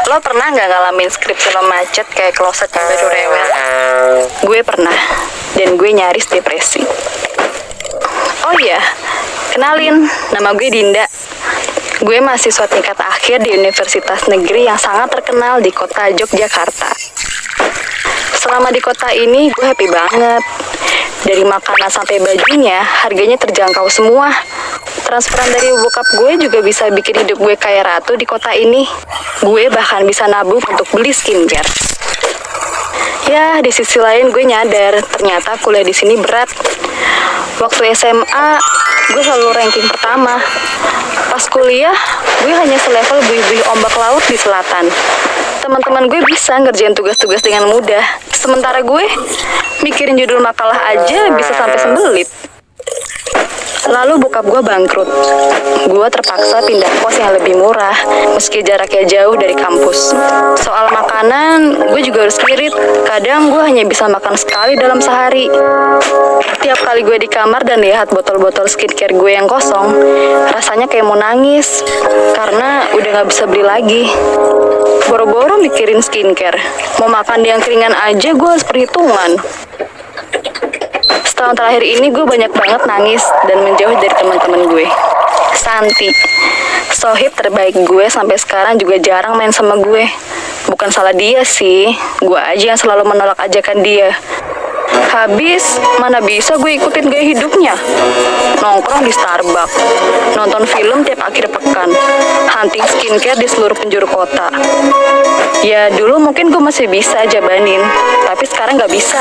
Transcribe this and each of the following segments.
Lo pernah nggak ngalamin skripsi lo macet kayak kloset yang baru rewel? Gue pernah, dan gue nyaris depresi. Oh iya, kenalin, nama gue Dinda. Gue mahasiswa tingkat akhir di Universitas Negeri yang sangat terkenal di kota Yogyakarta. Selama di kota ini, gue happy banget. Dari makanan sampai bajunya, harganya terjangkau semua. Transferan dari bokap gue juga bisa bikin hidup gue kayak ratu di kota ini. Gue bahkan bisa nabung untuk beli skincare. Ya, di sisi lain gue nyadar ternyata kuliah di sini berat. Waktu SMA, gue selalu ranking pertama. Pas kuliah, gue hanya selevel buih-buih ombak laut di selatan. Teman-teman gue bisa ngerjain tugas-tugas dengan mudah. Sementara gue, mikirin judul makalah aja bisa sampai sembelit. Lalu bokap gue bangkrut. Gue terpaksa pindah kos yang lebih murah, meski jaraknya jauh dari kampus. Soal makanan, gue juga harus ngirit. Kadang gue hanya bisa makan sekali dalam sehari. Tiap kali gue di kamar dan lihat botol-botol skincare gue yang kosong, rasanya kayak mau nangis, karena udah gak bisa beli lagi. Boro-boro mikirin skincare. Mau makan yang keringan aja gue harus perhitungan. Setahun terakhir ini gue banyak banget nangis dan menjauh dari teman-teman gue. Santi, sohib terbaik gue sampai sekarang juga jarang main sama gue. Bukan salah dia sih, gue aja yang selalu menolak ajakan dia. Habis, mana bisa gue ikutin gaya hidupnya? Nongkrong di Starbucks, nonton film tiap akhir pekan, hunting skincare di seluruh penjuru kota. Ya dulu mungkin gue masih bisa jabanin, tapi sekarang gak bisa.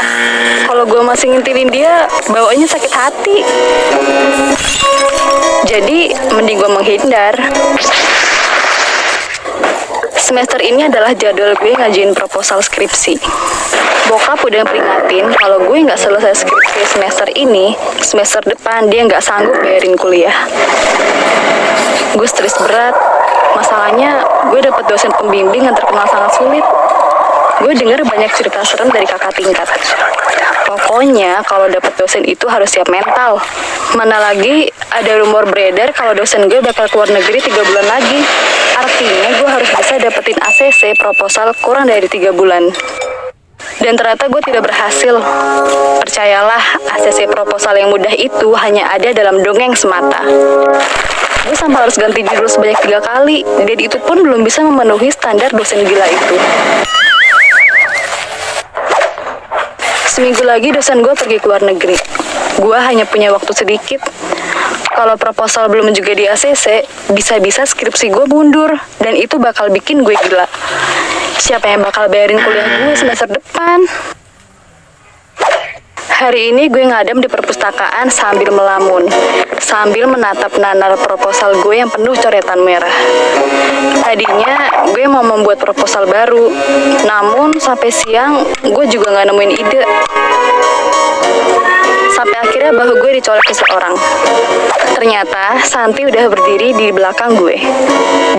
Kalau gue masih ngintilin dia, bawaannya sakit hati. Jadi, mending gue menghindar. Semester ini adalah jadwal gue ngajuin proposal skripsi. Bokap udah peringatin kalau gue nggak selesai skripsi semester ini, semester depan dia nggak sanggup bayarin kuliah. Gue stres berat. Masalahnya, gue dapet dosen pembimbing yang terkenal sangat sulit. Gue denger banyak cerita serem dari kakak tingkat. Pokoknya, kalau dapet dosen itu harus siap mental. Mana lagi, ada rumor beredar kalau dosen gue bakal keluar negeri 3 bulan lagi. Artinya, gue harus bisa dapetin ACC proposal kurang dari 3 bulan. Dan ternyata gue tidak berhasil. Percayalah, ACC proposal yang mudah itu hanya ada dalam dongeng semata. Gue sampai harus ganti judul sebanyak 3 kali, dan itu pun belum bisa memenuhi standar dosen gila itu. Seminggu lagi dosen gue pergi ke luar negeri. Gue hanya punya waktu sedikit. Kalau proposal belum juga di ACC, bisa-bisa skripsi gue mundur, dan itu bakal bikin gue gila. Siapa yang bakal bayarin kuliah gue semester depan? Hari ini gue ngadem di perpustakaan sambil melamun, sambil menatap nanar proposal gue yang penuh coretan merah. Tadinya gue mau membuat proposal baru, namun sampai siang gue juga gak nemuin ide. Sampai akhirnya bahu gue dicolek seseorang. Ternyata Santi udah berdiri di belakang gue.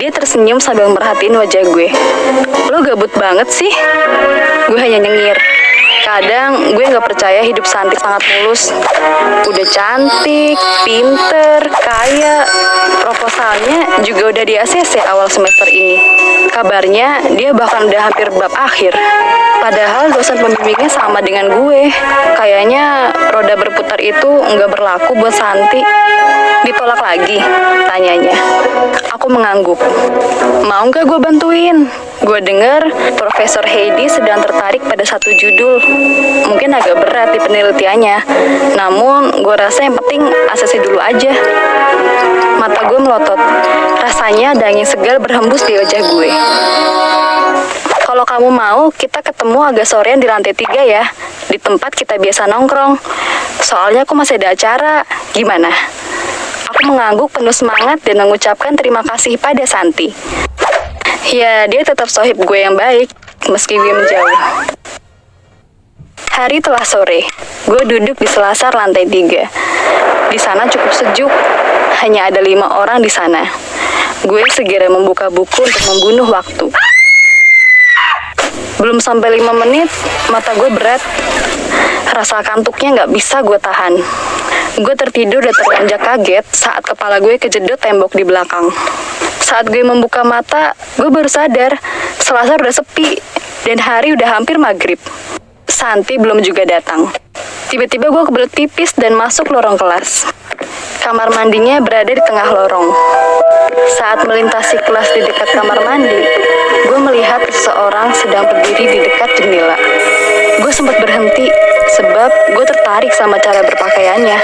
Dia tersenyum sambil merhatiin wajah gue. Lo gabut banget sih? Gue hanya nyengir. Kadang gue gak percaya hidup Santi sangat mulus. Udah cantik, pinter, kaya. Proposalnya juga udah di ACC awal semester ini. Kabarnya dia bahkan udah hampir bab akhir. Padahal dosen pembimbingnya sama dengan gue. Kayaknya roda berputar itu nggak berlaku buat Santi. Ditolak lagi, tanyanya. Aku mengangguk. Mau nggak gue bantuin? Gue dengar Profesor Heidi sedang tertarik pada satu judul. Mungkin agak berat di penelitiannya. Namun, gue rasa yang penting ACC dulu aja. Mata gue melotot. Rasanya ada angin segar berhembus di wajah gue. Kalau kamu mau, kita ketemu agak sorean di lantai 3 ya. Di tempat kita biasa nongkrong. Soalnya aku masih ada acara. Gimana? Aku mengangguk penuh semangat dan mengucapkan terima kasih pada Santi. Ya, dia tetap sohib gue yang baik, meski gue menjauh. Hari telah sore. Gue duduk di selasar lantai 3. Di sana cukup sejuk. Hanya ada 5 orang di sana. Gue segera membuka buku untuk membunuh waktu. Belum sampai 5 menit, mata gue berat. Rasa kantuknya gak bisa gue tahan. Gue tertidur dan terlonjak kaget saat kepala gue kejedot tembok di belakang. Saat gue membuka mata, gue baru sadar kelas Selasa udah sepi, dan hari udah hampir maghrib. Santi belum juga datang. Tiba-tiba gue kebelet pipis dan masuk lorong kelas. Kamar mandinya berada di tengah lorong. Saat melintasi kelas di dekat kamar mandi, gue melihat seseorang sedang berdiri di dekat jendela. Gue sempat berhenti, sebab gue tertarik sama cara berpakaiannya.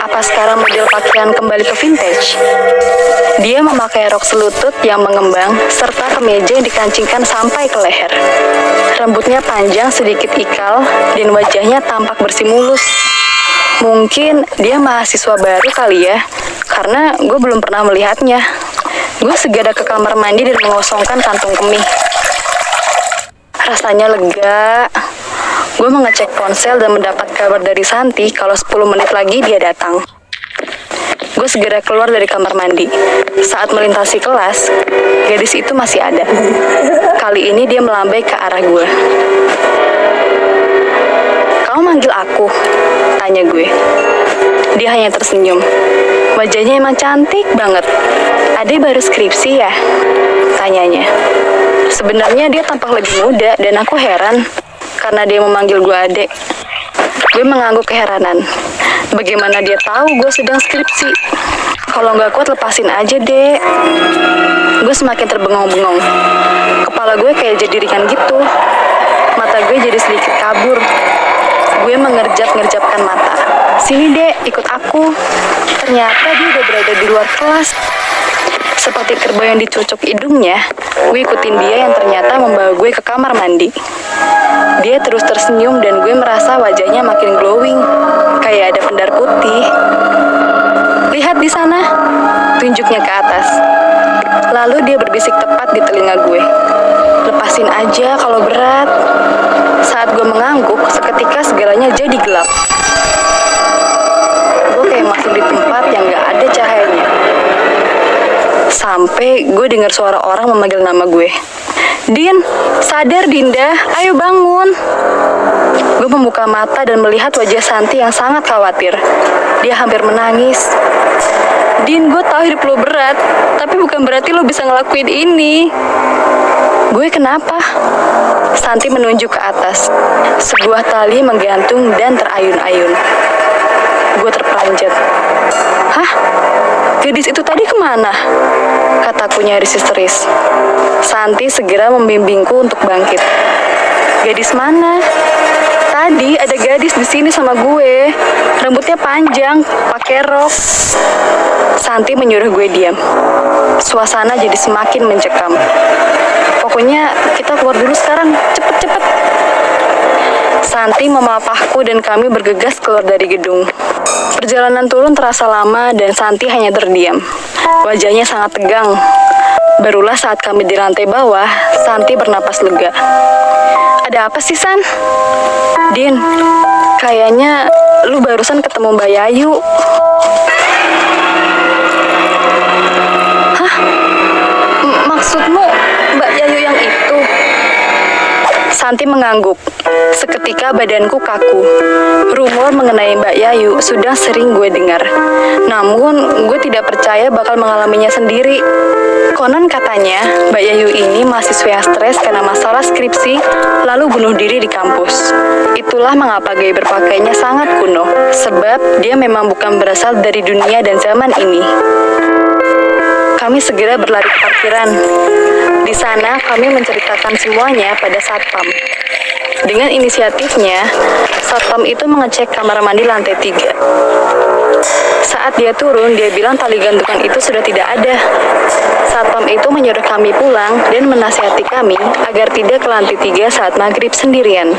Apa sekarang model pakaian kembali ke vintage? Dia memakai rok selutut yang mengembang, serta kemeja yang dikancingkan sampai ke leher. Rambutnya panjang sedikit ikal, dan wajahnya tampak bersih mulus. Mungkin dia mahasiswa baru kali ya, karena gue belum pernah melihatnya. Gue segera ke kamar mandi dan mengosongkan kantung kemih. Rasanya lega. Gue mengecek ponsel dan mendapat kabar dari Santi kalau 10 menit lagi dia datang. Gue segera keluar dari kamar mandi. Saat melintasi kelas, gadis itu masih ada. Kali ini dia melambai ke arah gue. "Kamu manggil aku?" tanya gue. Dia hanya tersenyum. Wajahnya emang cantik banget. "Adek baru skripsi ya?" tanyanya. Sebenarnya dia tampak lebih muda dan aku heran karena dia memanggil gue adek. Gue mengangguk keheranan. Bagaimana dia tahu gue sedang skripsi? Kalau nggak kuat lepasin aja, Dek. Gue semakin terbengong-bengong. Kepala gue kayak jadi ringan gitu. Mata gue jadi sedikit kabur. Gue mengerjap-ngerjapkan mata. "Sini, Dek, ikut aku." Ternyata dia udah berada di luar kelas. Seperti kerbau yang dicucuk hidungnya, gue ikutin dia yang ternyata membawa gue ke kamar mandi. Dia terus tersenyum dan gue merasa wajahnya makin glowing, kayak ada pendar putih. "Lihat di sana," tunjuknya ke atas. Lalu dia berbisik tepat di telinga gue. "Lepasin aja kalau berat." Saat gue mengangguk, seketika segalanya jadi gelap. Gue kayak masuk di tempat yang gak ada cahayanya. Sampai gue dengar suara orang memanggil nama gue. "Din, sadar Dinda, ayo bangun." Gue membuka mata dan melihat wajah Santi yang sangat khawatir. Dia hampir menangis. "Din, gue tahu hidup lo berat, tapi bukan berarti lo bisa ngelakuin ini." "Gue kenapa?" Santi menunjuk ke atas. Sebuah tali menggantung dan terayun-ayun. Gue terperanjat. "Hah? Gadis itu tadi kemana?" kataku nyaris histeris. Santi segera membimbingku untuk bangkit. "Gadis mana?" "Tadi ada gadis di sini sama gue. Rambutnya panjang, pakai rok." Santi menyuruh gue diam. Suasana jadi semakin mencekam. "Pokoknya kita keluar dulu sekarang, cepet-cepet." Santi memapahku dan kami bergegas keluar dari gedung. Perjalanan turun terasa lama dan Santi hanya terdiam. Wajahnya sangat tegang. Barulah saat kami di lantai bawah, Santi bernapas lega. "Ada apa sih, San?" "Din, kayaknya lu barusan ketemu Mbak Yayu." "Hah? Maksudmu Mbak Yayu yang itu?" Santi mengangguk. Seketika badanku kaku. Rumor mengenai Mbak Yayu sudah sering gue dengar. Namun, gue tidak percaya bakal mengalaminya sendiri. Konon katanya, Mbak Yayu ini mahasiswa yang stres karena masalah skripsi, lalu bunuh diri di kampus. Itulah mengapa gaya berpakaiannya sangat kuno, sebab dia memang bukan berasal dari dunia dan zaman ini. Kami segera berlari ke parkiran. Di sana, kami menceritakan semuanya pada satpam. Dengan inisiatifnya, satpam itu mengecek kamar mandi lantai 3. Saat dia turun, dia bilang tali gantungan itu sudah tidak ada. Satpam itu menyuruh kami pulang dan menasihati kami agar tidak ke lantai 3 saat maghrib sendirian.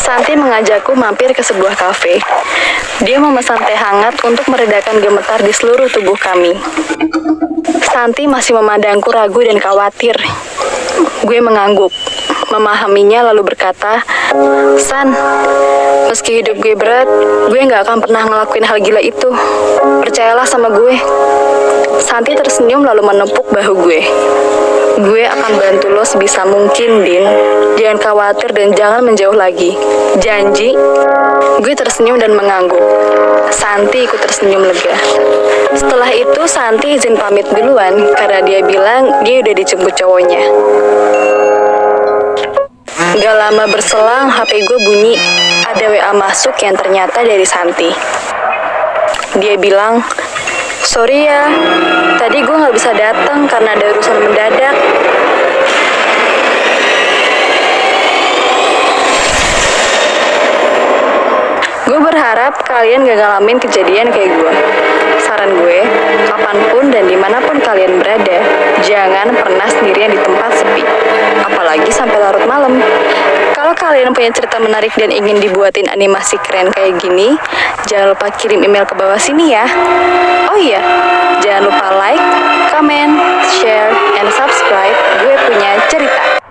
Santi mengajakku mampir ke sebuah kafe. Dia memesan teh hangat untuk meredakan gemetar di seluruh tubuh kami. Santi masih memandangku ragu dan khawatir. Gue mengangguk, memahaminya lalu berkata, "San, meski hidup gue berat, gue gak akan pernah ngelakuin hal gila itu. Percayalah sama gue." Santi tersenyum lalu menepuk bahu gue. "Gue akan akan bantu lo sebisa mungkin, Din. Jangan khawatir dan jangan menjauh lagi. Janji? Gue tersenyum dan mengangguk. Santi ikut tersenyum lega. Setelah itu Santi izin pamit duluan karena dia bilang dia udah dijemput cowoknya. Gak lama berselang HP gue bunyi. Ada WA masuk yang ternyata dari Santi. Dia bilang, "Sorry ya, tadi gue gak bisa datang karena ada urusan mendadak." Gue berharap kalian gak ngalamin kejadian kayak gue. Saran gue, kapanpun dan dimanapun kalian berada, jangan pernah sendirian di tempat sepi, apalagi sampai larut malam. Kalau kalian punya cerita menarik dan ingin dibuatin animasi keren kayak gini, jangan lupa kirim email ke bawah sini ya. Oh iya, jangan lupa like, comment, share, and subscribe. Gue punya cerita.